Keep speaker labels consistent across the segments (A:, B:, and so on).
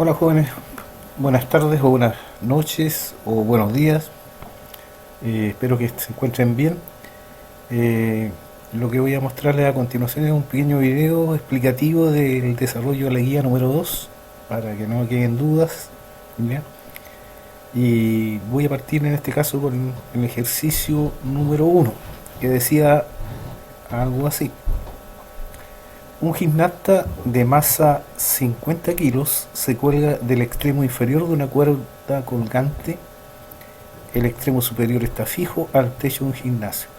A: Hola jóvenes, buenas tardes o buenas noches o buenos días. Espero que se encuentren bien. Eh, lo que voy a mostrarles a continuación es un pequeño video explicativo del desarrollo de la guía número 2 para que no queden dudas. ¿Ya? Y voy a partir en este caso con el ejercicio número uno, que decía algo así. Un gimnasta de masa 50 kilos se cuelga del extremo inferior de una cuerda colgante. El extremo superior está fijo al techo de un gimnasio.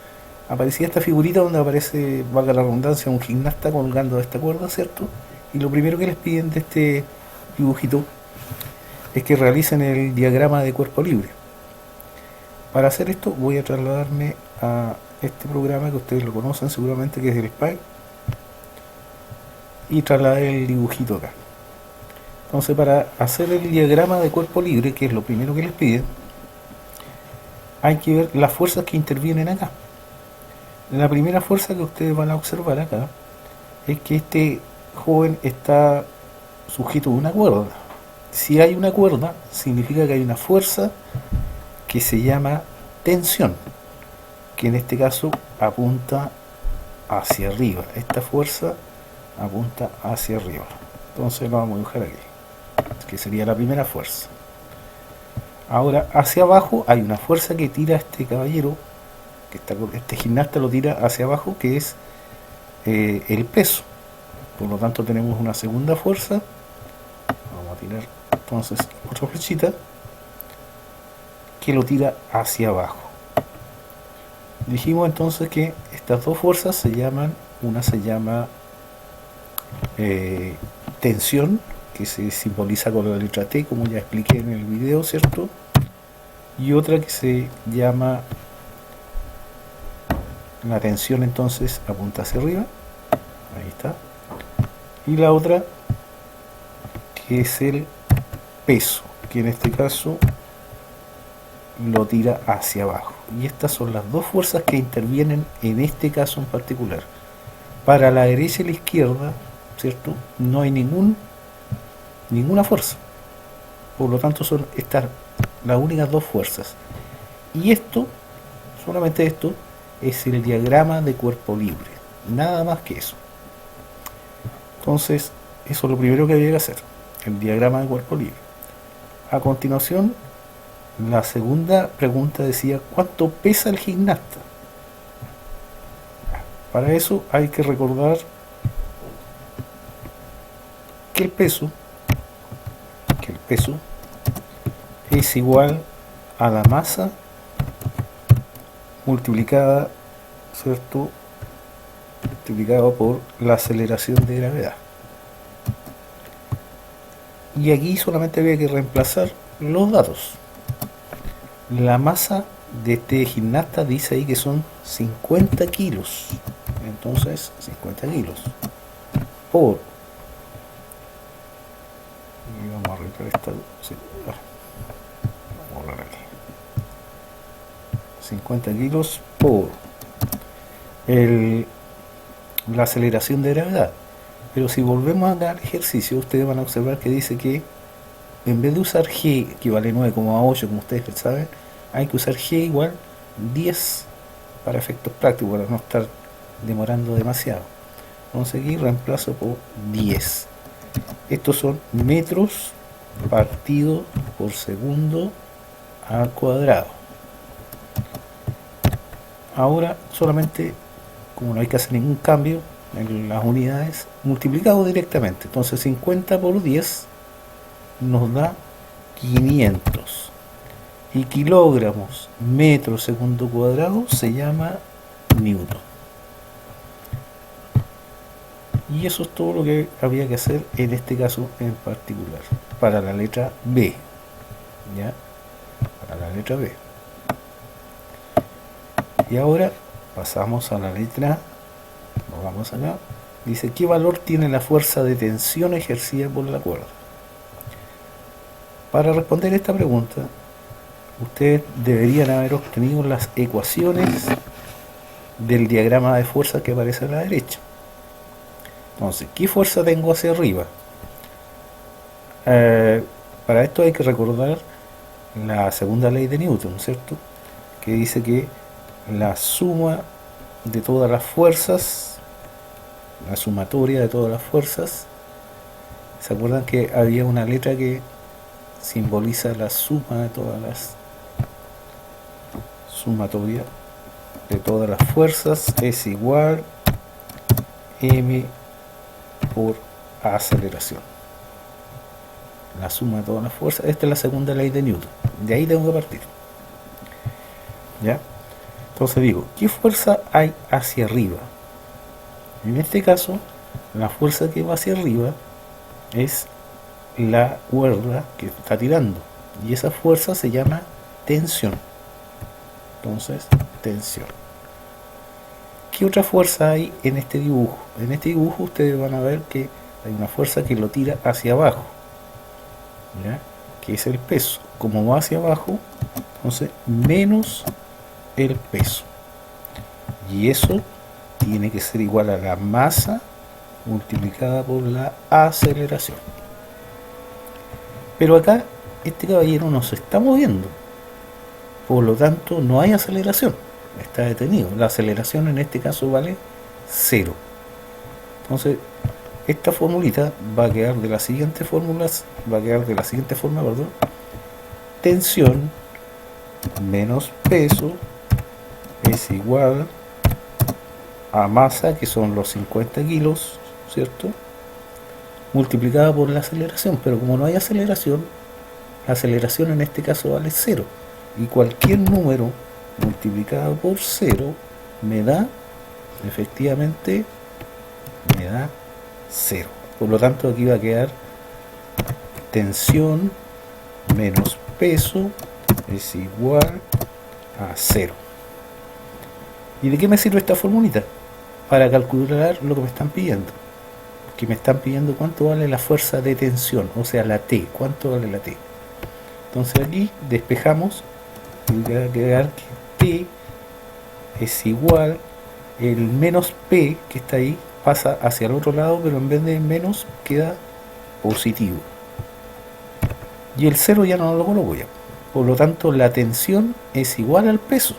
A: Aparecía esta figurita donde aparece, valga la redundancia, un gimnasta colgando de esta cuerda, ¿cierto? Y lo primero que les piden de este dibujito es que realicen el diagrama de cuerpo libre. Para hacer esto voy a trasladarme a este programa que ustedes lo conocen seguramente, que es el SPY, y trasladar el dibujito acá. Entonces, para hacer el diagrama de cuerpo libre, que es lo primero que les piden, hay que ver las fuerzas que intervienen acá. La primera fuerza que ustedes van a observar acá es que este joven está sujeto a una cuerda. Si hay una cuerda, significa que hay una fuerza que se llama tensión, que en este caso apunta hacia arriba. Esta fuerza apunta hacia arriba. Entonces lo vamos a dibujar aquí, que sería la primera fuerza. Ahora, hacia abajo hay una fuerza que tira a este caballero, que está, este gimnasta lo tira hacia abajo, que es el peso. Por lo tanto tenemos una segunda fuerza. Vamos a tirar entonces otra flechita que lo tira hacia abajo. Dijimos entonces que estas dos fuerzas se llaman, una se llama tensión, que se simboliza con la letra T, como ya expliqué en el video, ¿cierto? Y otra que se llama, la tensión entonces apunta hacia arriba, ahí está, y la otra que es el peso, que en este caso lo tira hacia abajo. Y estas son las dos fuerzas que intervienen en este caso en particular. Para la derecha y la izquierda, ¿cierto? No hay ninguna fuerza. Por lo tanto son estas las únicas dos fuerzas. Y esto, solamente esto, es el diagrama de cuerpo libre. Nada más que eso. Entonces, eso es lo primero que había que hacer. El diagrama de cuerpo libre. A continuación, la segunda pregunta decía, ¿cuánto pesa el gimnasta? Para eso hay que recordar que el peso es igual a la masa multiplicada, ¿cierto? Multiplicado por la aceleración de gravedad. Y aquí solamente había que reemplazar los datos. La masa de este gimnasta dice ahí que son 50 kilos. Entonces, 50 kilos por, y vamos a arreglar esta, sí, vamos a borrar aquí, 50 kilos por la aceleración de gravedad. Pero si volvemos acá al ejercicio, ustedes van a observar que dice que en vez de usar G, que vale 9,8 como ustedes saben, hay que usar G igual 10 para efectos prácticos, para no estar demorando demasiado. Entonces aquí reemplazo por 10. Estos son metros partido por segundo al cuadrado. Ahora solamente, como no hay que hacer ningún cambio en las unidades, multiplicado directamente. Entonces 50 por 10 nos da 500. Y kilogramos metro segundo cuadrado se llama newton. Y eso es todo lo que había que hacer en este caso en particular. Para la letra B. ¿Ya? Para la letra B. Y ahora pasamos a la letra, nos vamos acá. Dice, ¿qué valor tiene la fuerza de tensión ejercida por la cuerda? Para responder esta pregunta, ustedes deberían haber obtenido las ecuaciones del diagrama de fuerza que aparece a la derecha. Entonces, ¿qué fuerza tengo hacia arriba? Eh, para esto hay que recordar la segunda ley de Newton, ¿cierto? Que dice que la suma de todas las fuerzas, la sumatoria de todas las fuerzas, ¿se acuerdan que había una letra que simboliza la suma de todas las sumatoria de todas las fuerzas es igual m por aceleración? La suma de todas las fuerzas, esta es la segunda ley de Newton, de ahí tengo que partir, ¿ya? Entonces digo, ¿qué fuerza hay hacia arriba? En este caso, la fuerza que va hacia arriba es la cuerda que está tirando, y esa fuerza se llama tensión. Entonces, tensión. ¿Qué otra fuerza hay en este dibujo? En este dibujo ustedes van a ver que hay una fuerza que lo tira hacia abajo, ¿ya? Que es el peso. Como va hacia abajo, entonces menos el peso. Y eso tiene que ser igual a la masa multiplicada por la aceleración. Pero acá este caballero no se está moviendo, por lo tanto no hay aceleración, está detenido. La aceleración en este caso vale 0. Entonces esta formulita va a quedar de la siguiente forma, perdón. Tensión menos peso es igual a masa, que son los 50 kilos, ¿cierto? Multiplicada por la aceleración. Pero como no hay aceleración, la aceleración en este caso vale 0. Y cualquier número multiplicado por 0 me da, efectivamente, me da 0. Por lo tanto, aquí va a quedar tensión menos peso es igual a 0. ¿Y de qué me sirve esta formulita? Para calcular lo que me están pidiendo. Que me están pidiendo cuánto vale la fuerza de tensión, o sea, la T. ¿Cuánto vale la T? Entonces aquí despejamos y va a quedar que T es igual, el menos P que está ahí pasa hacia el otro lado, pero en vez de menos queda positivo. Y el 0 ya no lo coloco ya. Por lo tanto, la tensión es igual al peso.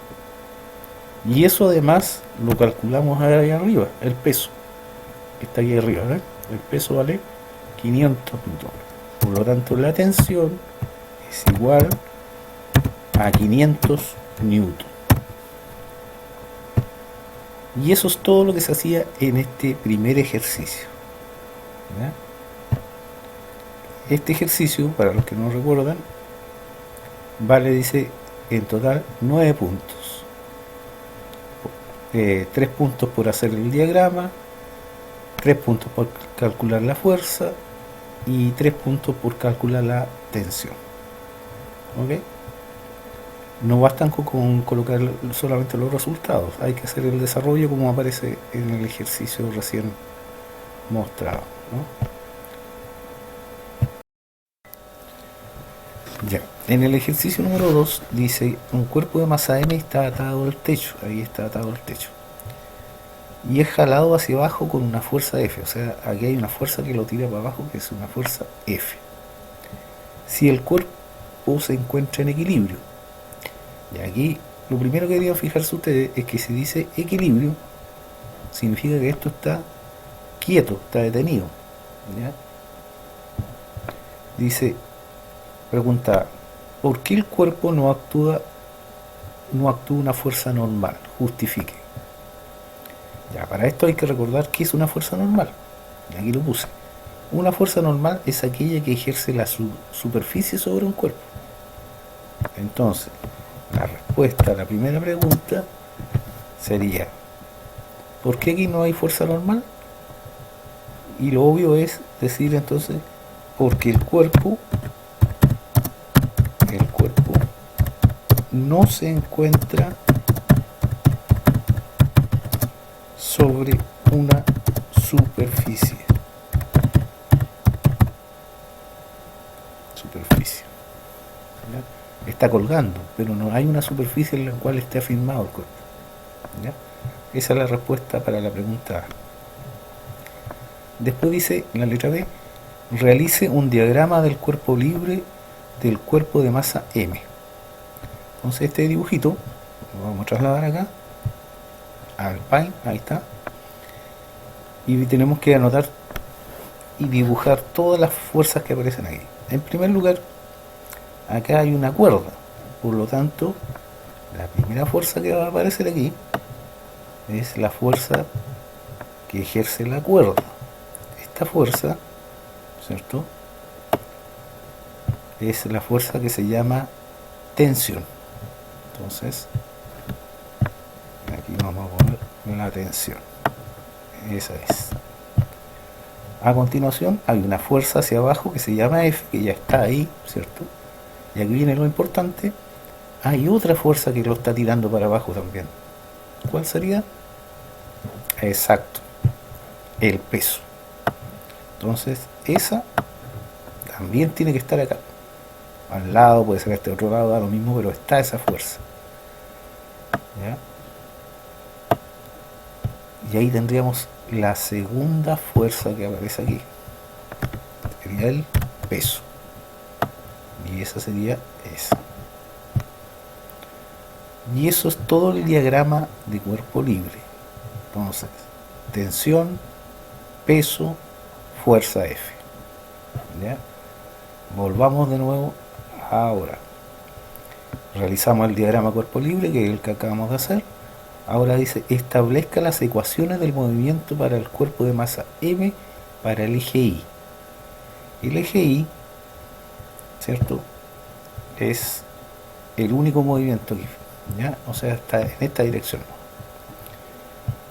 A: Y eso además lo calculamos ahí arriba, el peso, que está aquí arriba, ¿eh? El peso vale 500 newton. Por lo tanto, la tensión es igual a 500 newton. Y eso es todo lo que se hacía en este primer ejercicio, ¿ya? Este ejercicio, para los que no recuerdan, vale, dice, en total 9 puntos. 3 puntos por hacer el diagrama, 3 puntos por calcular la fuerza y 3 puntos por calcular la tensión. ¿Ok? No bastan con colocar solamente los resultados, hay que hacer el desarrollo como aparece en el ejercicio recién mostrado, ¿no? Ya, en el ejercicio número 2 dice, un cuerpo de masa m está atado al techo, ahí está atado al techo, y es jalado hacia abajo con una fuerza F, o sea, aquí hay una fuerza que lo tira para abajo, que es una fuerza F. Si el cuerpo se encuentra en equilibrio, y aquí lo primero que deberían fijarse ustedes es que si dice equilibrio, significa que esto está quieto, está detenido, ¿ya? Dice, pregunta, ¿por qué el cuerpo no actúa una fuerza normal? Justifique. Ya, para esto hay que recordar qué es una fuerza normal. Y aquí lo puse. Una fuerza normal es aquella que ejerce la superficie sobre un cuerpo. Entonces, la respuesta a la primera pregunta sería, ¿por qué aquí no hay fuerza normal? Y lo obvio es decir entonces, porque el cuerpo no se encuentra sobre una superficie. ¿Ya? Está colgando, pero no hay una superficie en la cual esté afirmado el cuerpo. ¿Ya? Esa es la respuesta para la pregunta A. Después dice la letra B, realice un diagrama del cuerpo libre del cuerpo de masa M. Entonces este dibujito lo vamos a trasladar acá al Paint, ahí está, y tenemos que anotar y dibujar todas las fuerzas que aparecen aquí. En primer lugar, acá hay una cuerda, por lo tanto la primera fuerza que va a aparecer aquí es la fuerza que ejerce la cuerda. Esta fuerza, ¿cierto?, es la fuerza que se llama tensión. Entonces aquí vamos a poner la tensión, esa es. A continuación hay una fuerza hacia abajo que se llama F, que ya está ahí, ¿cierto? Y aquí viene lo importante, hay otra fuerza que lo está tirando para abajo también. ¿Cuál sería? Exacto, el peso. Entonces esa también tiene que estar acá, al lado, puede ser a este otro lado, da lo mismo, pero está esa fuerza, ¿ya? Y ahí tendríamos la segunda fuerza que aparece aquí, sería el peso, y esa sería esa. Y eso es todo el diagrama de cuerpo libre. Entonces, tensión, peso, fuerza F, ¿ya? Volvamos de nuevo ahora. Realizamos el diagrama cuerpo libre, que es el que acabamos de hacer. Ahora dice, establezca las ecuaciones del movimiento para el cuerpo de masa M para el eje Y. El eje Y, ¿cierto?, es el único movimiento aquí, ¿ya? O sea, está en esta dirección.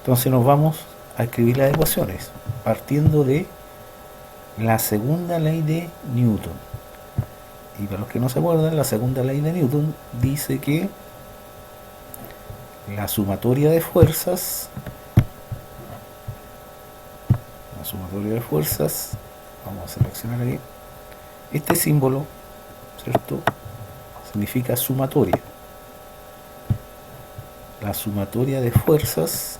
A: Entonces nos vamos a escribir las ecuaciones, partiendo de la segunda ley de Newton. Y para los que no se acuerdan, la segunda ley de Newton dice que la sumatoria de fuerzas, vamos a seleccionar aquí, este símbolo, ¿cierto?, significa sumatoria. La sumatoria de fuerzas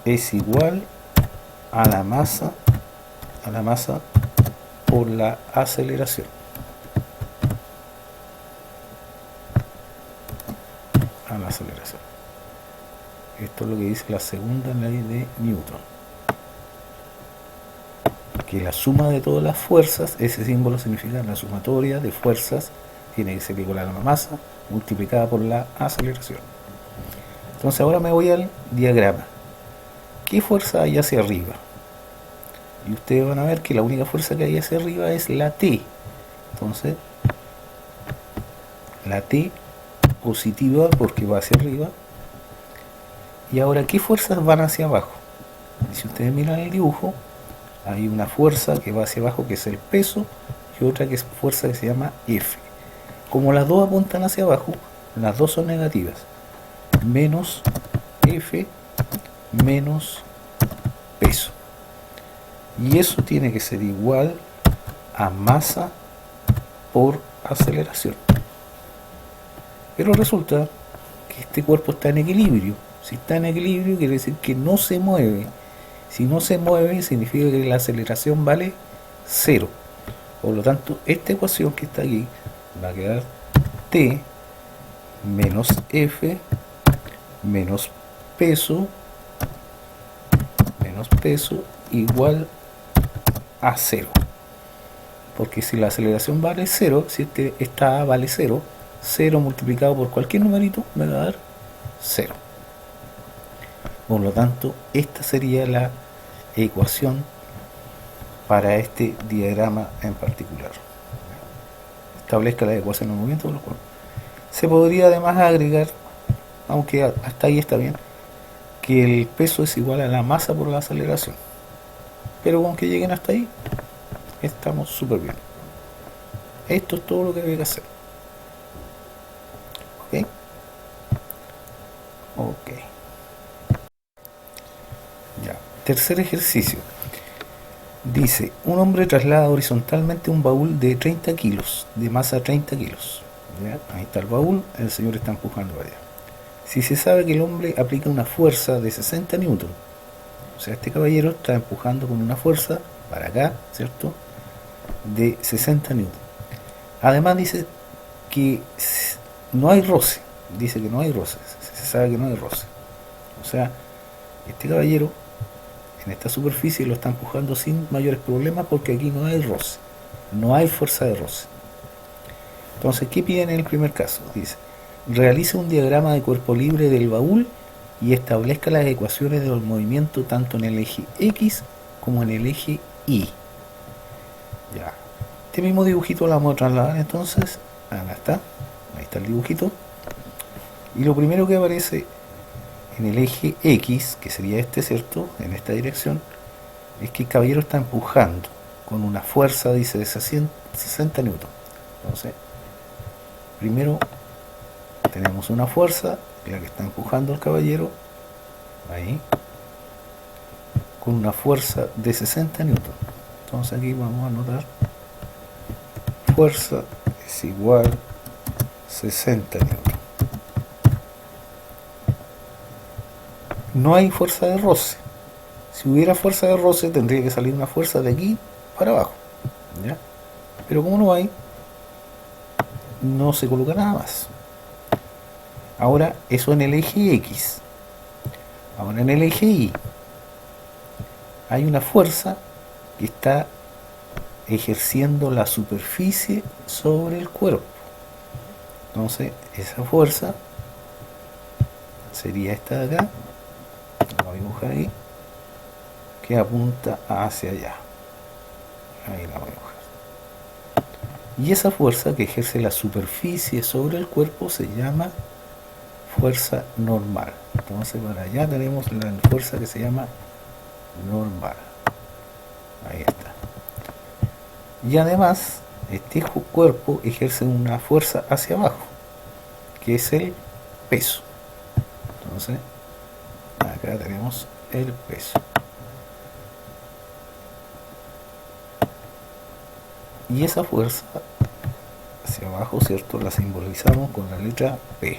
A: es igual a la masa por la aceleración. A la aceleración. Esto es lo que dice la segunda ley de Newton. Que la suma de todas las fuerzas, ese símbolo significa la sumatoria de fuerzas, tiene que ser igual a la masa multiplicada por la aceleración. Entonces ahora me voy al diagrama. ¿Qué fuerza hay hacia arriba? Y ustedes van a ver que la única fuerza que hay hacia arriba es la T. Entonces, la T positiva porque va hacia arriba. Y ahora, ¿qué fuerzas van hacia abajo? Y si ustedes miran el dibujo, hay una fuerza que va hacia abajo, que es el peso, y otra que es fuerza que se llama F. Como las dos apuntan hacia abajo, las dos son negativas. Menos F menos peso. Y eso tiene que ser igual a masa por aceleración. Pero resulta que este cuerpo está en equilibrio. Si está en equilibrio, quiere decir que no se mueve. Si no se mueve, significa que la aceleración vale 0. Por lo tanto, esta ecuación que está aquí va a quedar T menos F menos peso igual a 0. Porque si la aceleración vale 0, si esta A vale 0, 0 multiplicado por cualquier numerito me va a dar 0. Por lo tanto, esta sería la ecuación para este diagrama en particular. Establezca la ecuación de movimiento de los cuerpos. Se podría además agregar, aunque hasta ahí está bien, que el peso es igual a la masa por la aceleración. Pero con que lleguen hasta ahí, estamos súper bien. Esto es todo lo que hay que hacer. ¿Ok? Ok. Ya. Tercer ejercicio. Dice, un hombre traslada horizontalmente un baúl de 30 kilos, de masa 30 kilos. ¿Ya? Ahí está el baúl, el señor está empujando para allá. Si se sabe que el hombre aplica una fuerza de 60 newton O sea, este caballero está empujando con una fuerza para acá, ¿cierto? De 60 newton. Además dice que no hay roce. Dice que no hay roce. Se sabe que no hay roce. O sea, este caballero en esta superficie lo está empujando sin mayores problemas porque aquí no hay roce. No hay fuerza de roce. Entonces, ¿qué piden en el primer caso? Dice, realice un diagrama de cuerpo libre del baúl y establezca las ecuaciones del movimiento tanto en el eje X como en el eje Y. Ya. Este mismo dibujito lo vamos a trasladar entonces. Acá está. Ahí está el dibujito. Y lo primero que aparece en el eje X, que sería este, ¿cierto? En esta dirección, es que el caballero está empujando con una fuerza, dice, de 60 newton. Entonces, primero tenemos una fuerza, la que está empujando el caballero, ahí, con una fuerza de 60 newton. Entonces aquí vamos a anotar fuerza es igual 60 newton. No hay fuerza de roce. Si hubiera fuerza de roce tendría que salir una fuerza de aquí para abajo, ¿ya? Pero como no hay, no se coloca nada más. Ahora eso en el eje X. Ahora en el eje Y hay una fuerza que está ejerciendo la superficie sobre el cuerpo. Entonces esa fuerza sería esta de acá, la voy a dibujar ahí, que apunta hacia allá. Ahí la voy a dibujar. Y esa fuerza que ejerce la superficie sobre el cuerpo se llama fuerza normal. Entonces para allá tenemos la fuerza que se llama normal. Ahí está. Y además este cuerpo ejerce una fuerza hacia abajo, que es el peso. Entonces acá tenemos el peso. Y esa fuerza hacia abajo, ¿cierto? La simbolizamos con la letra P,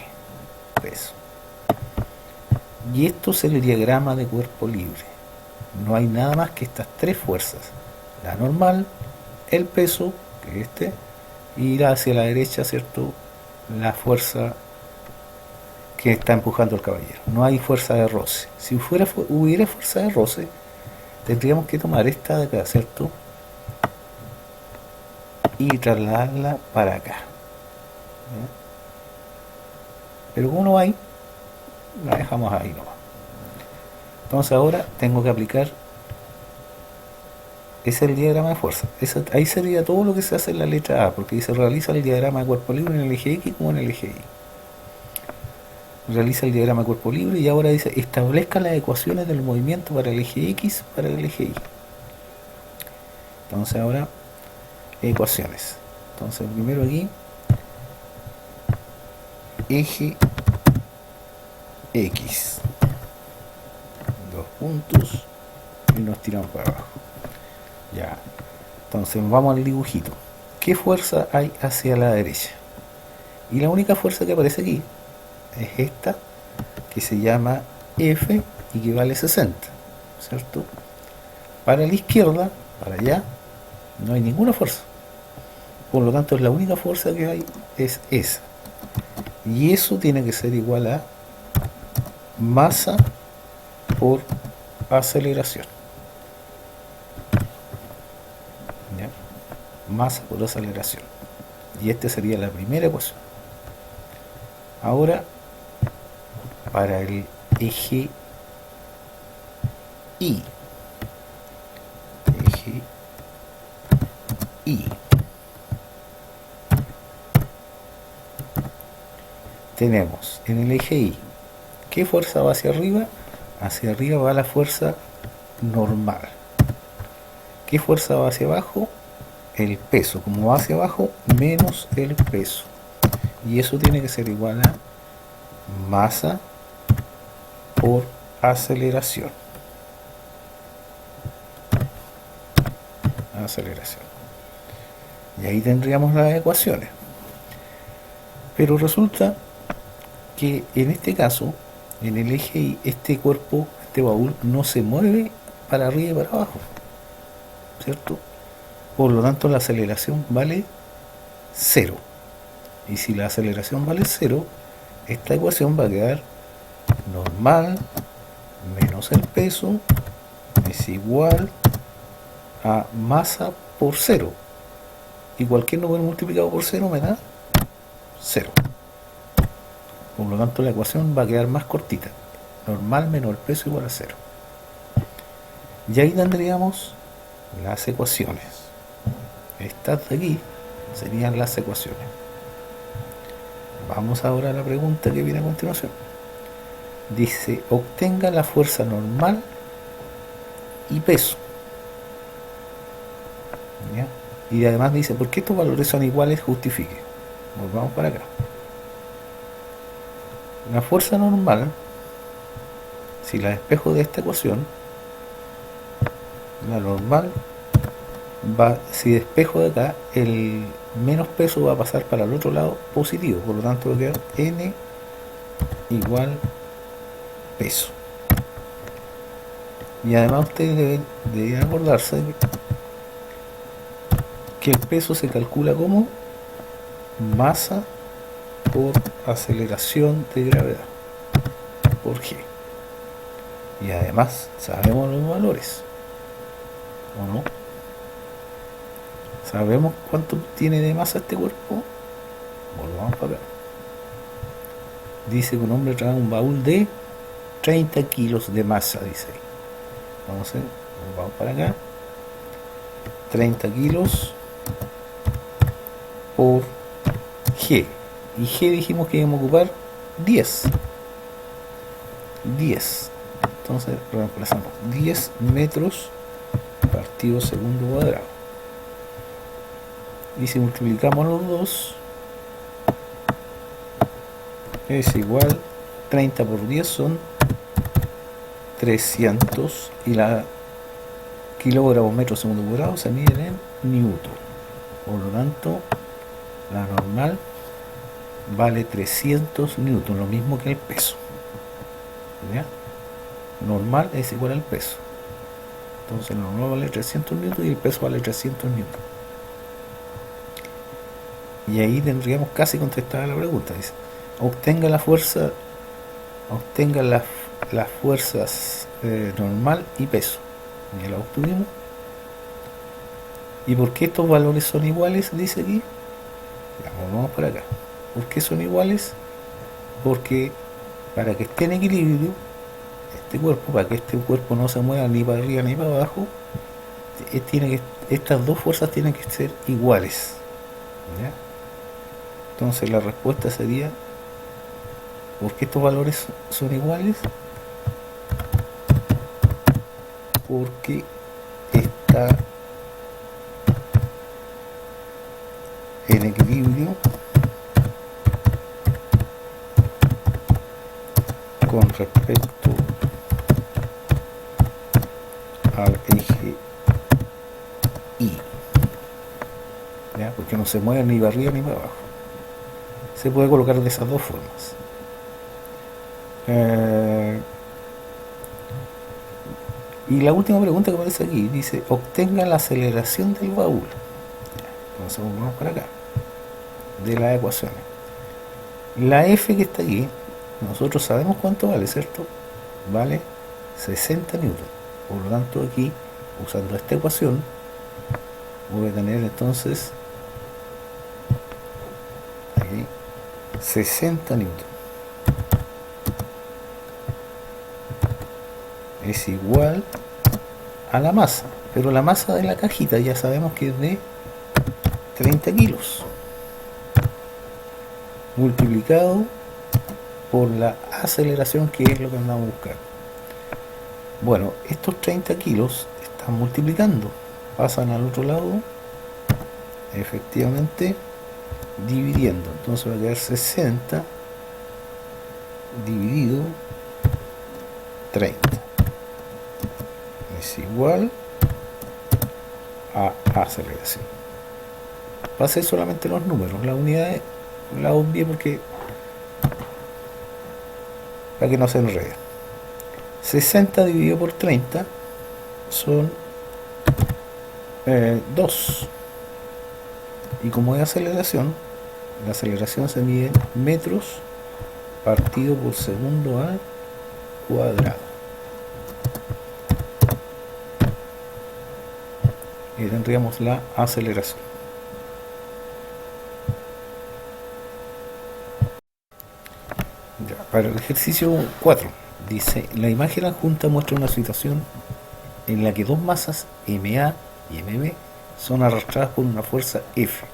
A: peso. Y esto es el diagrama de cuerpo libre. No hay nada más que estas tres fuerzas: la normal, el peso, que es este, y ir hacia la derecha, ¿cierto? La fuerza que está empujando el caballero. No hay fuerza de roce. Si hubiera fuerza de roce, tendríamos que tomar esta de acá, ¿cierto? Y trasladarla para acá. ¿Ya? Pero como no hay, la dejamos ahí nomás. Entonces ahora tengo que aplicar, ese es el diagrama de fuerza. Ahí sería todo lo que se hace en la letra A, porque se realiza el diagrama de cuerpo libre en el eje X como en el eje Y. Realiza el diagrama de cuerpo libre y ahora dice, establezca las ecuaciones del movimiento para el eje X, para el eje Y. Entonces ahora, ecuaciones. Entonces primero aquí, eje X, dos puntos y nos tiramos para abajo. Ya, entonces vamos al dibujito. ¿Qué fuerza hay hacia la derecha? Y la única fuerza que aparece aquí es esta, que se llama F y que vale 60, ¿cierto? Para la izquierda, para allá, no hay ninguna fuerza. Por lo tanto, la única fuerza que hay es esa. Y eso tiene que ser igual a masa por aceleración. ¿Ya? Masa por aceleración. Y esta sería la primera ecuación. Ahora, para el eje Y. Eje Y. Tenemos en el eje Y, ¿qué fuerza va hacia arriba? Hacia arriba va la fuerza normal. ¿Qué fuerza va hacia abajo? El peso. Como va hacia abajo, menos el peso. Y eso tiene que ser igual a masa por aceleración. Aceleración. Y ahí tendríamos las ecuaciones. Pero resulta que en este caso, en el eje Y, este cuerpo este baúl no se mueve para arriba y para abajo, ¿cierto? Por lo tanto la aceleración vale cero. Y si la aceleración vale cero, esta ecuación va a quedar normal menos el peso es igual a masa por cero. Y cualquier número multiplicado por cero me da cero. Por lo tanto la ecuación va a quedar más cortita. Normal menos el peso igual a cero. Y ahí tendríamos las ecuaciones. Estas de aquí serían las ecuaciones. Vamos ahora a la pregunta que viene a continuación. Dice, obtenga la fuerza normal y peso. ¿Ya? Y además dice, ¿por qué estos valores son iguales? Justifique. Volvamos para acá. La fuerza normal, si la despejo de esta ecuación, la normal va, si despejo de acá, el menos peso va a pasar para el otro lado positivo, por lo tanto va a quedar n igual peso. Y además ustedes deben acordarse que el peso se calcula como masa por aceleración de gravedad por g. Y además sabemos los valores, ¿o no? ¿Sabemos cuánto tiene de masa este cuerpo? Volvamos para acá. Dice que un hombre trae un baúl de 30 kilos de masa, dice ahí. Vamos para acá. 30 kilos por G. Y G dijimos que íbamos a ocupar 10. 10. Entonces reemplazamos 10 metros partido segundo cuadrado. Y si multiplicamos los dos, es igual, 30 por 10 son 300, y la kilogramos metro segundo cuadrado se miden en newton. Por lo tanto, la normal vale 300 newton, lo mismo que el peso. ¿Ya? Normal es igual al peso. Entonces la normal vale 300 newton y el peso vale 300 newton. Y ahí tendríamos casi contestada la pregunta. Dice, obtenga la fuerza, obtenga las fuerzas normal y peso. Ya la obtuvimos. ¿Y por qué estos valores son iguales? Dice aquí. Ya, vamos para acá. ¿Por qué son iguales? Porque para que esté en equilibrio este cuerpo, para que este cuerpo no se mueva ni para arriba ni para abajo, estas dos fuerzas tienen que ser iguales. ¿Ya? Entonces la respuesta sería, ¿por qué estos valores son iguales? Porque está en equilibrio con respecto al eje Y. ¿Ya? Porque no se mueve ni para arriba ni para abajo. Se puede colocar de esas dos formas. Y la última pregunta que aparece aquí dice, obtenga la aceleración del baúl. Entonces vamos para acá, de las ecuaciones. La F que está aquí, nosotros sabemos cuánto vale, ¿cierto? Vale 60 newton. Por lo tanto aquí, usando esta ecuación, voy a tener entonces aquí 60 newton es igual a la masa, pero la masa de la cajita ya sabemos que es de 30 kilos multiplicado por la aceleración, que es lo que andamos a buscar. Bueno, estos 30 kilos están multiplicando, pasan al otro lado, efectivamente dividiendo, entonces va a quedar 60 dividido 30 es igual a aceleración. Pasé solamente los números, las unidades la obvié porque para que no se enrede. 60 dividido por 30 son 2. Y como es aceleración, la aceleración se mide en metros partido por segundo al cuadrado. Y tendríamos la aceleración. Ya, para el ejercicio 4, dice, la imagen adjunta muestra una situación en la que dos masas MA y MB son arrastradas por una fuerza F.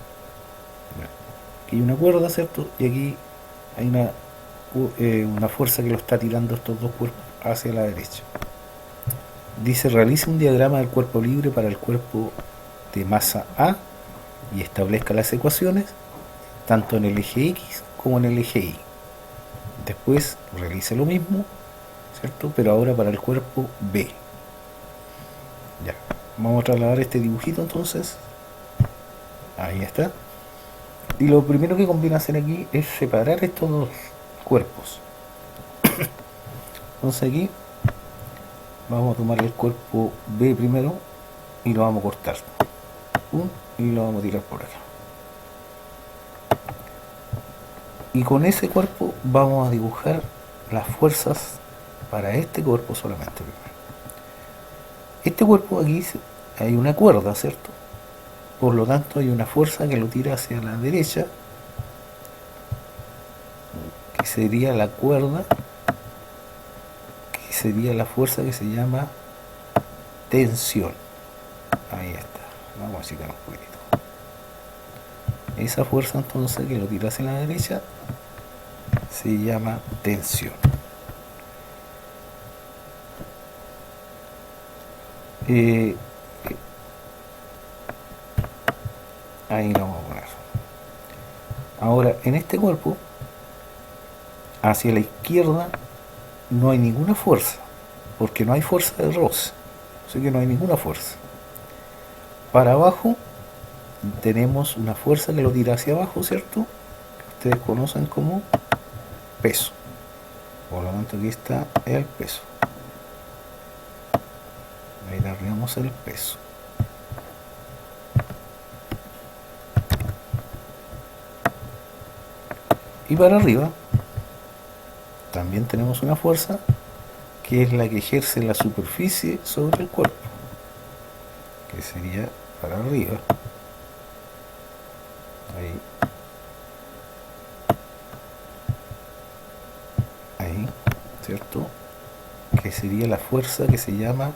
A: Aquí hay una cuerda, ¿cierto? Y aquí hay una fuerza que lo está tirando estos dos cuerpos hacia la derecha. Dice, realice un diagrama del cuerpo libre para el cuerpo de masa A y establezca las ecuaciones tanto en el eje X como en el eje Y. Después realice lo mismo, ¿cierto? Pero ahora para el cuerpo B. Ya, vamos a trasladar este dibujito entonces. Ahí está. Y lo primero que conviene hacer aquí es separar estos dos cuerpos. Entonces aquí vamos a tomar el cuerpo B primero y lo vamos a cortar. Y lo vamos a tirar por acá. Y con ese cuerpo vamos a dibujar las fuerzas para este cuerpo solamente. Este cuerpo aquí hay una cuerda, ¿cierto? Por lo tanto hay una fuerza que lo tira hacia la derecha, que sería la cuerda, que sería la fuerza que se llama tensión. Ahí está. Vamos a achicar un poquitito. Esa fuerza entonces que lo tira hacia la derecha se llama tensión. Ahí lo vamos a poner. Ahora, en este cuerpo, hacia la izquierda no hay ninguna fuerza, porque no hay fuerza de roce, así que no hay ninguna fuerza. Para abajo tenemos una fuerza que lo tira hacia abajo, ¿cierto? Que ustedes conocen como peso. Por lo tanto aquí está el peso. Ahí le arribamos el peso. Y para arriba también tenemos una fuerza que es la que ejerce la superficie sobre el cuerpo, que sería para arriba. Ahí, ¿cierto? Que sería la fuerza que se llama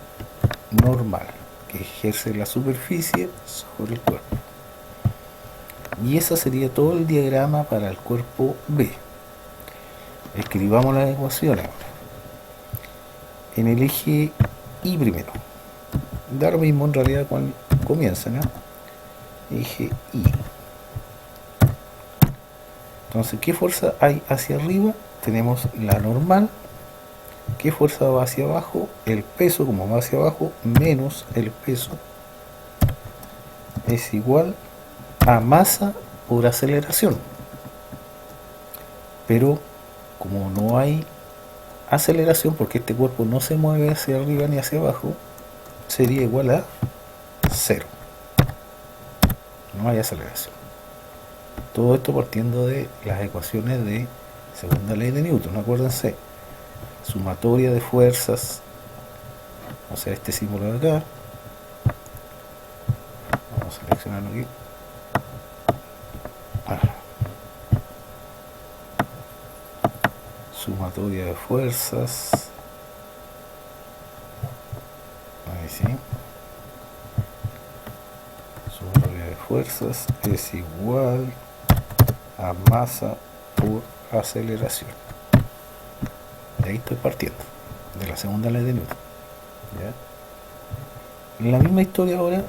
A: normal, que ejerce la superficie sobre el cuerpo. Y ese sería todo el diagrama para el cuerpo B. Escribamos las ecuaciones. En el eje Y primero. Da lo mismo en realidad cuando comienzan, ¿no? Eje Y. Entonces, ¿qué fuerza hay hacia arriba? Tenemos la normal. ¿Qué fuerza va hacia abajo? El peso, como va hacia abajo, menos el peso, es igual a masa por aceleración. Pero como no hay aceleración, porque este cuerpo no se mueve hacia arriba ni hacia abajo, sería igual a 0. No hay aceleración. Todo esto partiendo de las ecuaciones de segunda ley de Newton. Acuérdense, sumatoria de fuerzas, o sea, este símbolo de acá. Vamos a seleccionarlo aquí. Sumatoria de fuerzas. Ahí sí. Sumatoria de fuerzas es igual a masa por aceleración. De ahí estoy partiendo, de la segunda ley de Newton. ¿Ya? En la misma historia ahora,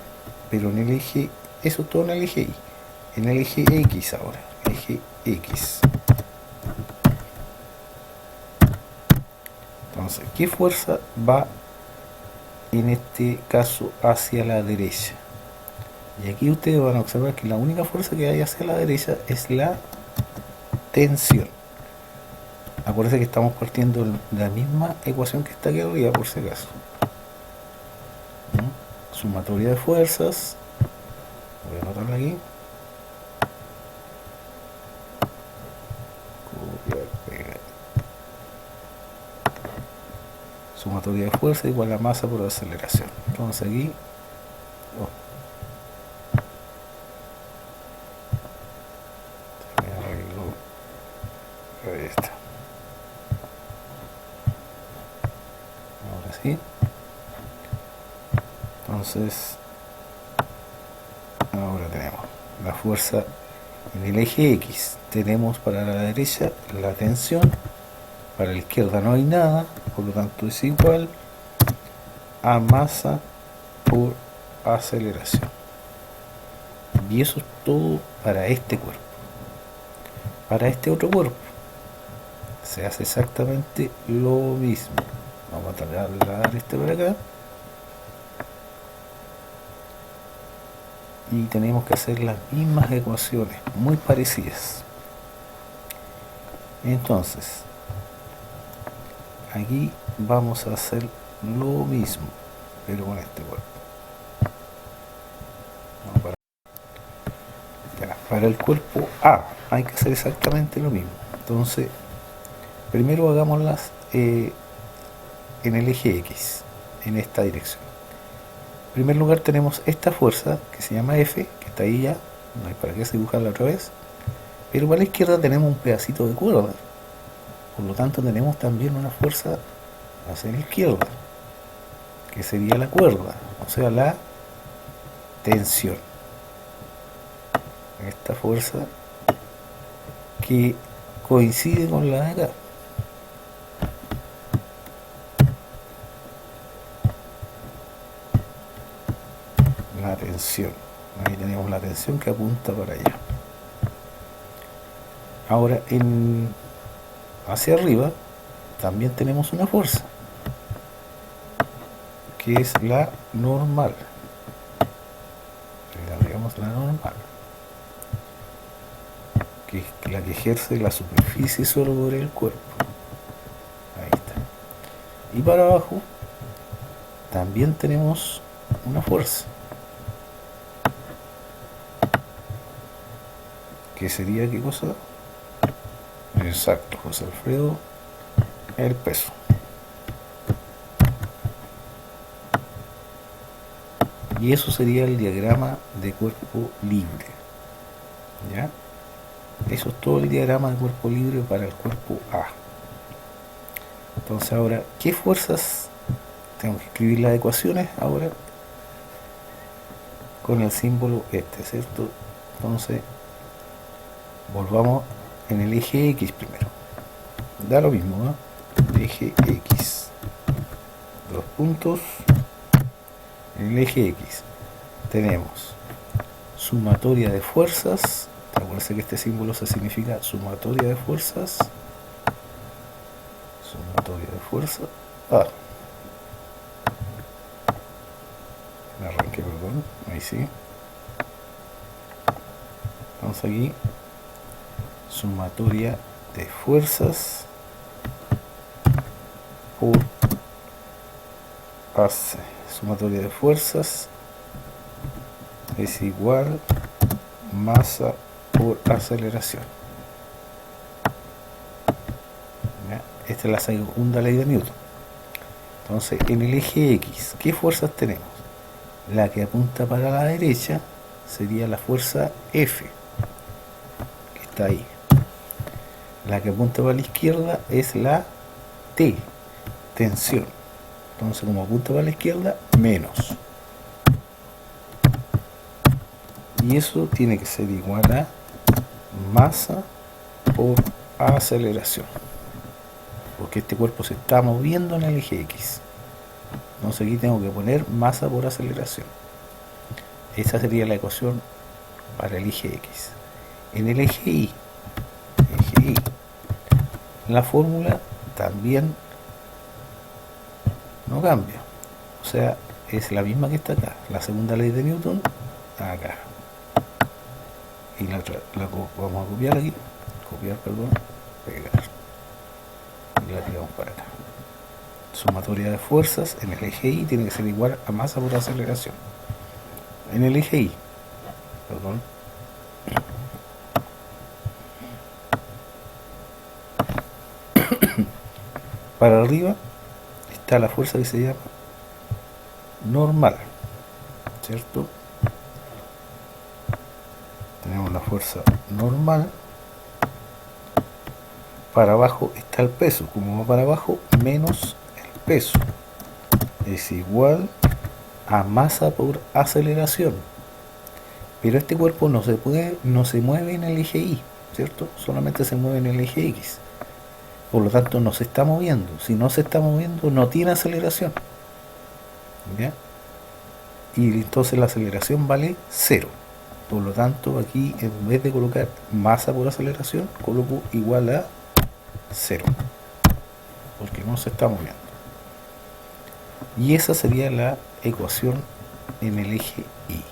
A: pero en el eje, eso todo en el eje Y. En el eje X ahora, eje X. Entonces, ¿qué fuerza va en este caso hacia la derecha? Y aquí ustedes van a observar que la única fuerza que hay hacia la derecha es la tensión. Acuérdense que estamos partiendo de la misma ecuación que está aquí arriba, por si acaso. Sumatoria de fuerzas, voy a anotarla aquí, copiar, pegar. Sumatoria de fuerza igual a masa por aceleración. Entonces aquí ahí está. Ahora sí. Entonces ahora tenemos la fuerza en el eje X. Tenemos para la derecha la tensión, para la izquierda no hay nada, por lo tanto es igual a masa por aceleración. Y eso es todo para este cuerpo. Para este otro cuerpo se hace exactamente lo mismo. Vamos a trasladar este para acá y tenemos que hacer las mismas ecuaciones, muy parecidas. Entonces aquí vamos a hacer lo mismo, pero con este cuerpo. Para el cuerpo A hay que hacer exactamente lo mismo. Entonces primero hagámoslas en el eje X, en esta dirección. En primer lugar tenemos esta fuerza que se llama F, que está ahí ya, no hay para qué dibujarla otra vez, pero para la izquierda tenemos un pedacito de cuerda, por lo tanto tenemos también una fuerza hacia la izquierda, que sería la cuerda, o sea la tensión. Esta fuerza que coincide con la de acá. La tensión. Ahí tenemos la tensión que apunta para allá. Ahora hacia arriba también tenemos una fuerza, que es la normal. Digamos la normal, que es la que ejerce la superficie sobre el cuerpo. Ahí está. Y para abajo también tenemos una fuerza, que sería ¿qué cosa? Exacto, José Alfredo, el peso. Y eso sería el diagrama de cuerpo libre. ¿Ya? Eso es todo el diagrama de cuerpo libre para el cuerpo A. Entonces ahora, ¿qué fuerzas? Tengo que escribir las ecuaciones ahora con el símbolo este, ¿cierto? Entonces volvamos en el eje X primero. Da lo mismo, ¿no? Eje X. Dos puntos. En el eje X tenemos sumatoria de fuerzas. Acuérdense que este símbolo se significa sumatoria de fuerzas. Sumatoria de fuerzas. Me arranqué, perdón. Ahí sí. Vamos aquí. Sumatoria de fuerzas por AC. Sumatoria de fuerzas es igual masa por aceleración. ¿Ya? Esta es la segunda ley de Newton. Entonces, en el eje X, ¿qué fuerzas tenemos? La que apunta para la derecha sería la fuerza F, que está ahí. La que apunta para la izquierda es la T, tensión. Entonces, como apunta para la izquierda, menos. Y eso tiene que ser igual a masa por aceleración. Porque este cuerpo se está moviendo en el eje X. Entonces aquí tengo que poner masa por aceleración. Esa sería la ecuación para el eje X. En el eje Y, la fórmula también no cambia. O sea, es la misma que está acá. La segunda ley de Newton, acá. Y la otra, vamos a copiar aquí. Copiar, perdón. Pegar. y la tiramos para acá. Sumatoria de fuerzas en el eje Y tiene que ser igual a masa por aceleración. En el eje Y, perdón. Para arriba está la fuerza que se llama normal, ¿cierto? Tenemos la fuerza normal. Para abajo está el peso. Como va para abajo, menos el peso es igual a masa por aceleración. Pero este cuerpo no se mueve en el eje Y, ¿cierto? Solamente se mueve en el eje X. Por lo tanto, no se está moviendo. Si no se está moviendo, no tiene aceleración, ¿ya? Y entonces la aceleración vale 0. Por lo tanto, aquí en vez de colocar masa por aceleración, coloco igual a 0, porque no se está moviendo. Y esa sería la ecuación en el eje Y.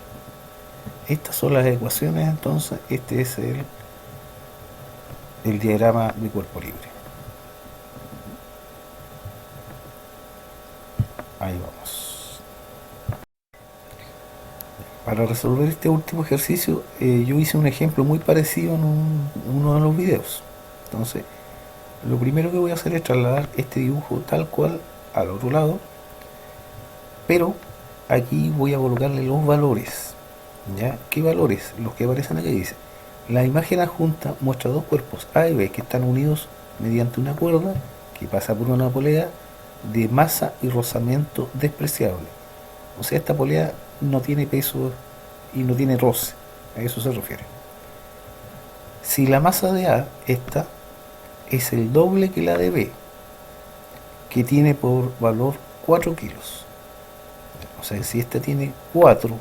A: Estas son las ecuaciones, entonces este es el diagrama de cuerpo libre. Ahí vamos. Para resolver este último ejercicio, yo hice un ejemplo muy parecido en uno de los videos. Entonces, lo primero que voy a hacer es trasladar este dibujo tal cual al otro lado, pero aquí voy a colocarle los valores. ¿Ya? ¿Qué valores? Los que aparecen aquí. Dice: la imagen adjunta muestra dos cuerpos A y B que están unidos mediante una cuerda que pasa por una polea de masa y rozamiento despreciable. O sea, esta polea no tiene peso y no tiene roce. A eso se refiere. Si la masa de A, esta, es el doble que la de B, que tiene por valor 4 kilos. O sea, si esta tiene 4,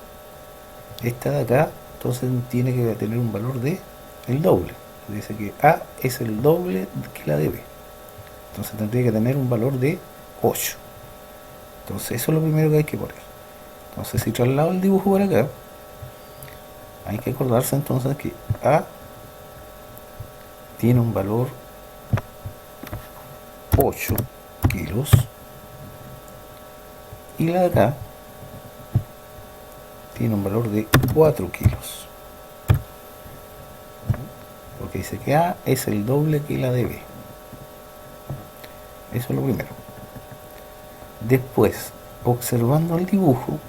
A: esta de acá, entonces tiene que tener un valor de el doble. Dice que A es el doble que la de B. Entonces tendría que tener un valor de 8. Entonces eso es lo primero que hay que poner. Entonces si traslado el dibujo para acá, hay que acordarse entonces que A tiene un valor 8 kilos y la de acá tiene un valor de 4 kilos, porque dice que A es el doble que la de B. Eso es lo primero. Después, observando el dibujo,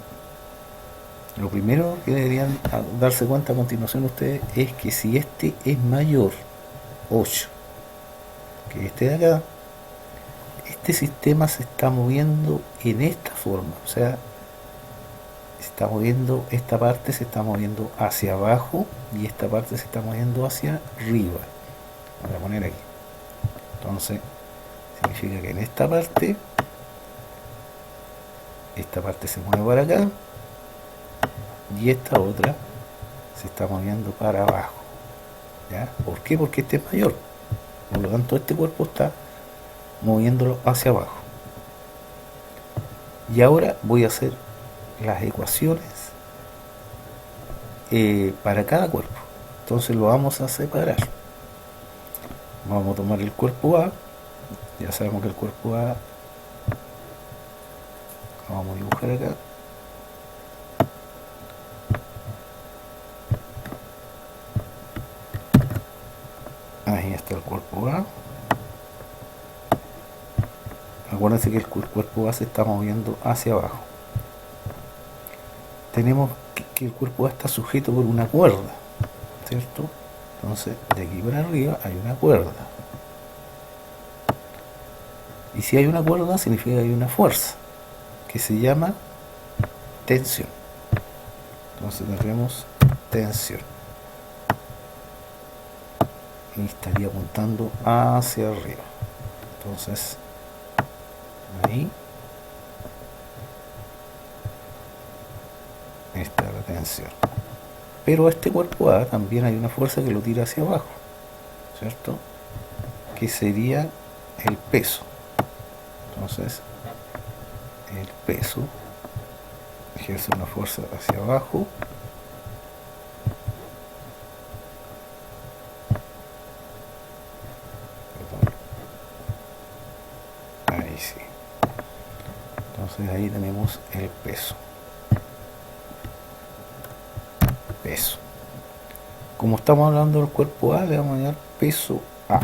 A: lo primero que deberían darse cuenta a continuación ustedes es que si este es mayor, 8, que este de acá, este sistema se está moviendo en esta forma. O sea, está moviendo, esta parte se está moviendo hacia abajo y esta parte se está moviendo hacia arriba. Voy a poner aquí. Entonces, significa que en esta parte se mueve para acá y esta otra se está moviendo para abajo. ¿Ya? ¿Por qué? Porque este es mayor. Por lo tanto, este cuerpo está moviéndolo hacia abajo. Y ahora voy a hacer las ecuaciones para cada cuerpo. Entonces lo vamos a separar. Vamos a tomar el cuerpo A. Ya sabemos que el cuerpo A lo vamos a dibujar acá. Ahí está el cuerpo A. Acuérdense que el cuerpo A se está moviendo hacia abajo. Tenemos que el cuerpo A está sujeto por una cuerda, ¿cierto? Entonces, de aquí para arriba hay una cuerda. Y si hay una cuerda, significa que hay una fuerza, que se llama tensión. Entonces tendremos tensión. Y estaría apuntando hacia arriba. Entonces, ahí está la tensión. Pero a este cuerpo A también hay una fuerza que lo tira hacia abajo, ¿cierto? Que sería el peso. Entonces, el peso ejerce una fuerza hacia abajo ahí tenemos el peso. Peso. Como estamos hablando del cuerpo A, le vamos a llamar peso A.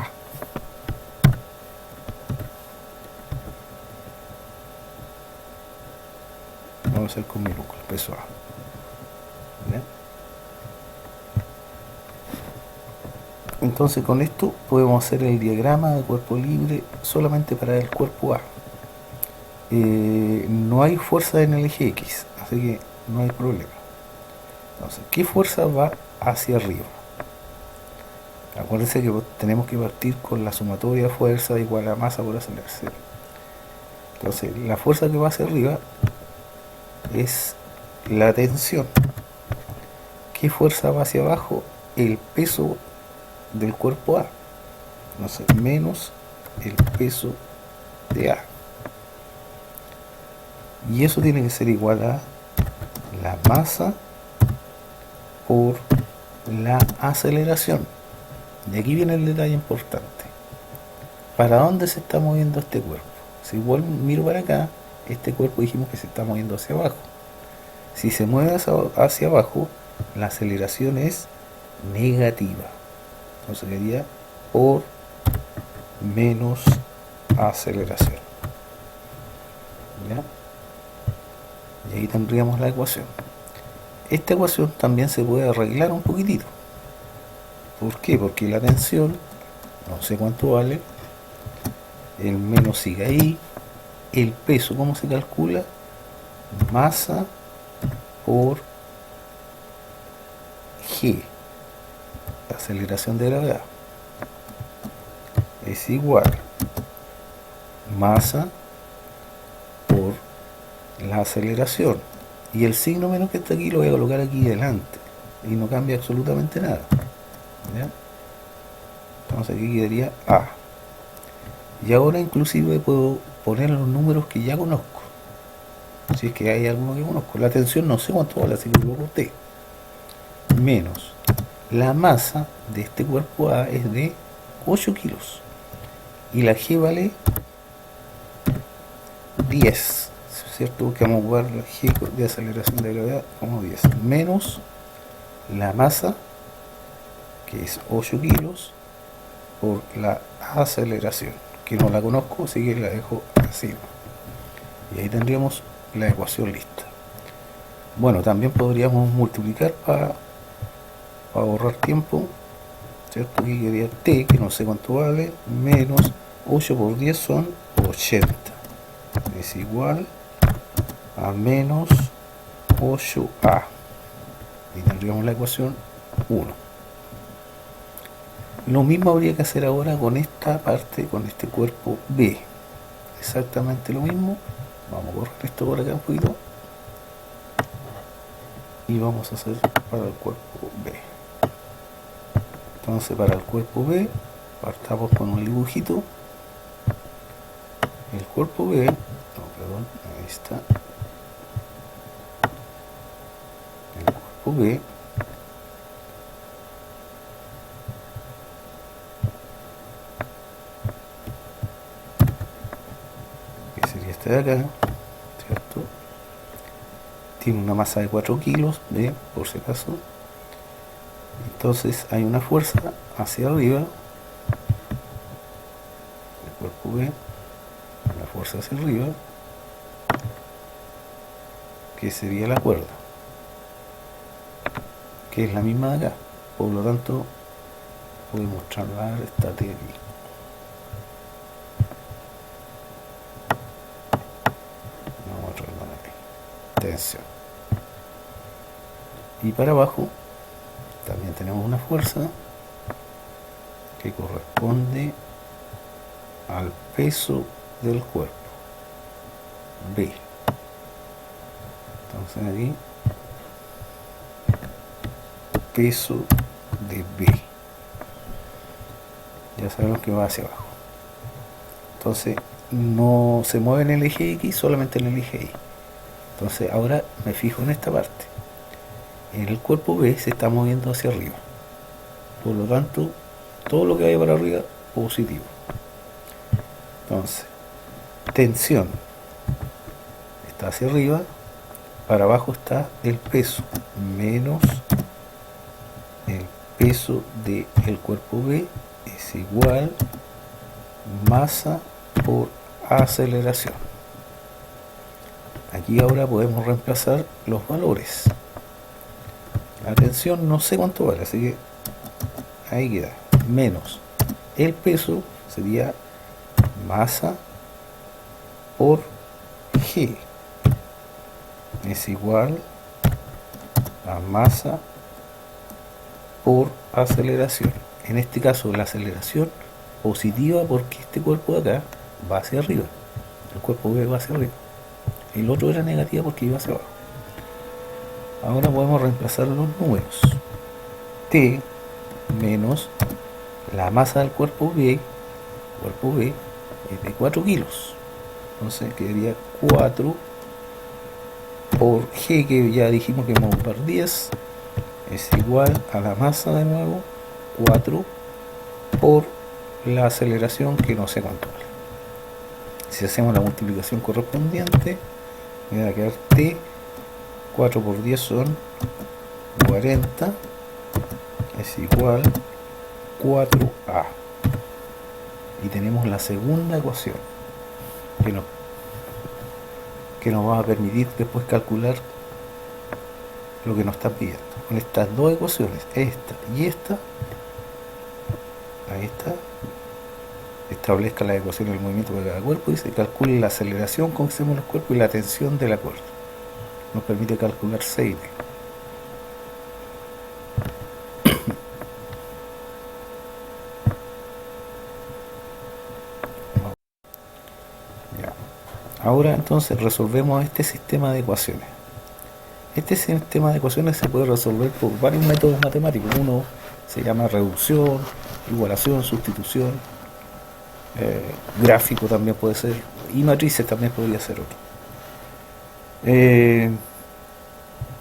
A: Vamos a hacer con minúscula, peso A. ¿Bien? Entonces con esto podemos hacer el diagrama de cuerpo libre solamente para el cuerpo A. No hay fuerza en el eje X, así que no hay problema. Entonces, ¿qué fuerza va hacia arriba? Acuérdense que tenemos que partir con la sumatoria de fuerza igual a masa por aceleración. Entonces, la fuerza que va hacia arriba es la tensión. ¿Qué fuerza va hacia abajo? El peso del cuerpo A. Entonces, menos el peso de A. Y eso tiene que ser igual a la masa por la aceleración. Y aquí viene el detalle importante. ¿Para dónde se está moviendo este cuerpo? Si vuelvo, miro para acá, este cuerpo dijimos que se está moviendo hacia abajo. Si se mueve hacia abajo, la aceleración es negativa. Entonces sería por menos aceleración. ¿Ya? Y ahí tendríamos la ecuación. Esta ecuación también se puede arreglar un poquitito. ¿Por qué? Porque la tensión, no sé cuánto vale, el menos sigue ahí, el peso, ¿cómo se calcula? Masa por G, la aceleración de gravedad, es igual masa por la aceleración. Y el signo menos que está aquí lo voy a colocar aquí delante y no cambia absolutamente nada. ¿Ya? Entonces aquí quedaría A. Y ahora inclusive puedo poner los números que ya conozco. Si es que hay alguno que conozco. La tensión no sé cuánto vale, así que lo corté. Menos la masa de este cuerpo A es de 8 kilos. Y la G vale 10. ¿Cierto? Porque vamos a ocupar la G de aceleración de gravedad como 10. Menos la masa, que es 8 kilos, por la aceleración, que no la conozco, así que la dejo así. Y ahí tendríamos la ecuación lista. Bueno, también podríamos multiplicar para ahorrar tiempo, ¿cierto? Aquí quedaría T, que no sé cuánto vale, menos 8 por 10 son 80. Es igual a menos 8A. Y tendríamos la ecuación 1. Lo mismo habría que hacer ahora con esta parte, con este cuerpo B. Exactamente lo mismo. Vamos a correr esto por acá un poquito. Y vamos a hacer para el cuerpo B. Entonces para el cuerpo B, partamos con un dibujito. El cuerpo B, no, perdón, ahí está. El cuerpo B de acá, ¿cierto? Tiene una masa de 4 kilos, ¿ve? Por si acaso. Entonces hay una fuerza hacia arriba, el cuerpo B, la fuerza hacia arriba, que sería la cuerda, que es la misma de acá. Por lo tanto, podemos trasladar esta T aquí. Tensión. Y para abajo también tenemos una fuerza que corresponde al peso del cuerpo B. Entonces aquí peso de B, ya sabemos que va hacia abajo. Entonces no se mueve en el eje X, solamente en el eje Y. Entonces ahora me fijo en esta parte. En el cuerpo B se está moviendo hacia arriba. Por lo tanto, todo lo que vaya para arriba, positivo. Entonces, tensión. está hacia arriba, para abajo está el peso, menos el peso del cuerpo B es igual masa por aceleración. Aquí ahora podemos reemplazar los valores. La tensión no sé cuánto vale, así que ahí queda, menos el peso sería masa por G es igual a masa por aceleración. En este caso la aceleración positiva porque este cuerpo de acá va hacia arriba, el cuerpo B va hacia arriba, el otro era negativa porque iba hacia abajo. Ahora podemos reemplazar los números. T menos la masa del cuerpo B es de 4 kilos, entonces quedaría 4 por G, que ya dijimos que vamos a ocupar 10, es igual a la masa de nuevo, 4 por la aceleración, que no sé cuánto vale. Si hacemos la multiplicación correspondiente, me va a quedar T, 4 por 10 son 40, es igual 4A. Y tenemos la segunda ecuación que nos va a permitir después calcular lo que nos están pidiendo. Con estas dos ecuaciones, esta y esta, ahí está, establezca la ecuación del movimiento de cada cuerpo y se calcule la aceleración con que hacemos los cuerpos y la tensión de la cuerda. Nos permite calcular 6D. Ahora entonces resolvemos este sistema de ecuaciones. Este sistema de ecuaciones se puede resolver por varios métodos matemáticos. Uno se llama reducción, igualación, sustitución, gráfico también puede ser, y matrices también podría ser otro.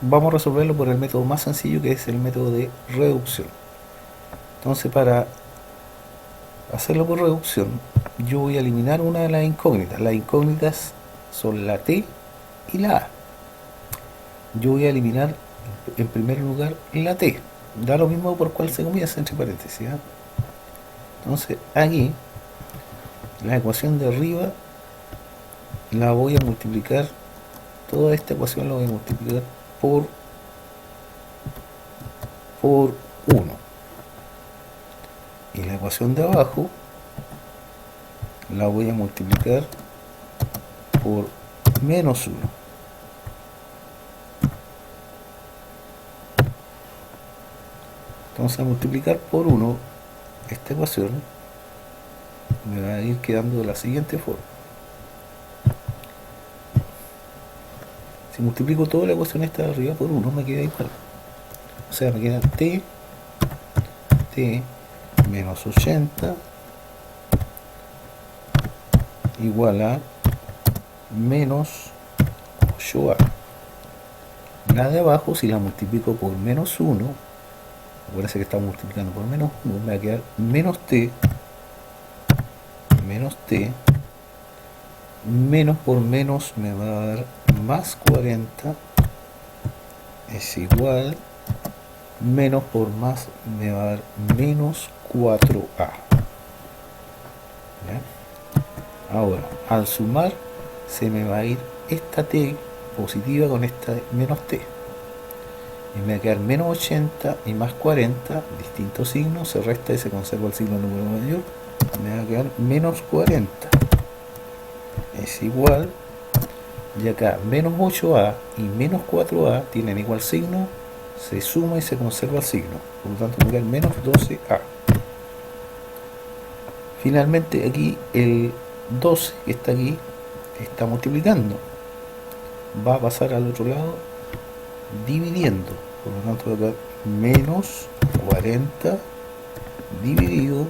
A: Vamos a resolverlo por el método más sencillo, que es el método de reducción. Entonces, para hacerlo por reducción, yo voy a eliminar una de las incógnitas. Las incógnitas son la T y la A. Yo voy a eliminar en primer lugar la T. Da lo mismo por cuál se comienza entre paréntesis, ¿eh? Entonces aquí la ecuación de arriba la voy a multiplicar, toda esta ecuación la voy a multiplicar por 1. Y la ecuación de abajo la voy a multiplicar por menos 1. Entonces, a multiplicar por 1 esta ecuación me va a ir quedando de la siguiente forma. Si multiplico toda la ecuación esta de arriba por 1, me queda igual. O sea, me queda T menos 80 igual a menos 8A. La de abajo, si la multiplico por menos 1, acuérdense que estamos multiplicando por menos 1, me va a quedar menos T, menos por menos me va a dar más 40, es igual, menos por más me va a dar menos 4A. ¿Ya? Ahora, al sumar, se me va a ir esta T positiva con esta menos T. Y me va a quedar menos 80 y más 40, distintos signos, se resta y se conserva el signo número mayor. Me va a quedar menos 40. Es igual, y acá menos 8A y menos 4A tienen igual signo, se suma y se conserva el signo. Por lo tanto, me va a quedar menos 12A. Finalmente, aquí el 12 que está aquí está multiplicando, va a pasar al otro lado dividiendo, por lo tanto va a quedar menos 40 dividido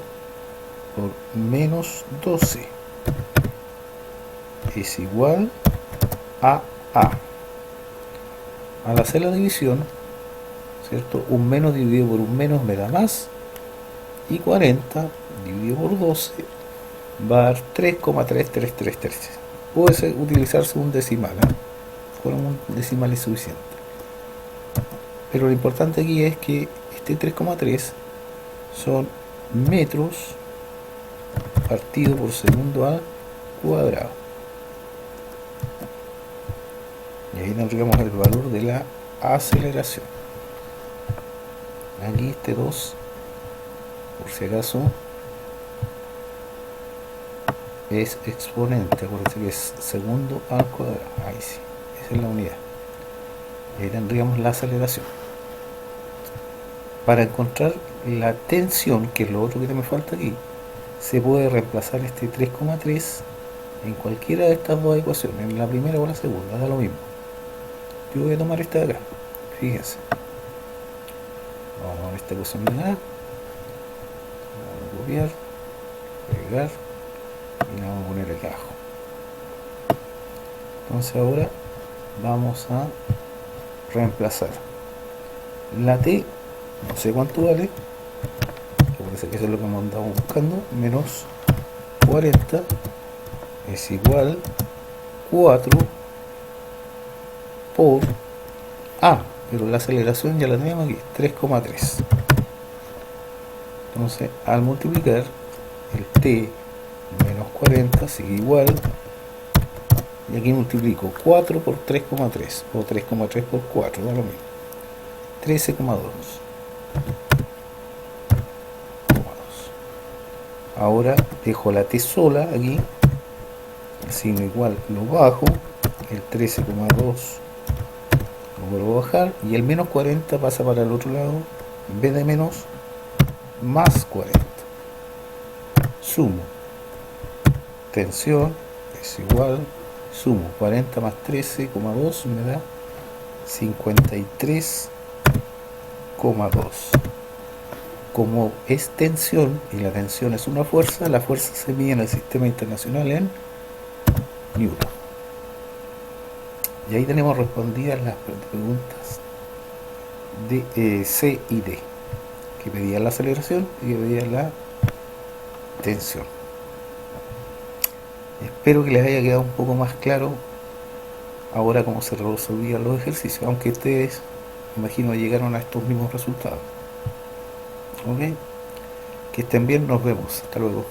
A: por menos 12 es igual a A. Al hacer la división, ¿cierto? Un menos dividido por un menos me da más, y 40 dividido por 12 va a dar 3,3333. Puede utilizarse un decimal, ¿eh? fuera un decimal es suficiente. Pero lo importante aquí es que este 3,3 son metros partido por segundo al cuadrado. Y ahí tendríamos el valor de la aceleración. Aquí este 2, por si acaso, es exponente, acuérdense que es segundo al cuadrado. Ahí sí, esa es la unidad. Y ahí tendríamos la aceleración. Para encontrar la tensión, que es lo otro que me falta aquí, se puede reemplazar este 3,3 en cualquiera de estas dos ecuaciones, en la primera o la segunda, da lo mismo. Yo voy a tomar esta de acá, fíjense. Vamos a ver esta ecuación de acá. Vamos a copiar, pegar y la vamos a poner aquí abajo. Entonces ahora vamos a reemplazar la T, no sé cuánto vale, parece que eso es lo que hemos andado buscando, menos 40 es igual 4 por A, pero la aceleración ya la tenemos aquí, 3,3. Entonces al multiplicar el T menos 40 sigue igual, y aquí multiplico 4 por 3,3 o 3,3 por 4, da lo mismo, 13,2. Ahora dejo la T sola aquí, el signo igual lo bajo, el 13,2 lo vuelvo a bajar y el menos 40 pasa para el otro lado, en vez de menos, más 40. Sumo, tensión es igual, sumo 40 más 13,2 me da 53,2. Como es tensión y la tensión es una fuerza, la fuerza se mide en el sistema internacional en Newton. Y ahí tenemos respondidas las preguntas de C y D, que pedían la aceleración y que pedían la tensión. Espero que les haya quedado un poco más claro ahora cómo se resolvían los ejercicios, aunque ustedes, me imagino, llegaron a estos mismos resultados. ¿Ok? Que estén bien, nos vemos. Hasta luego.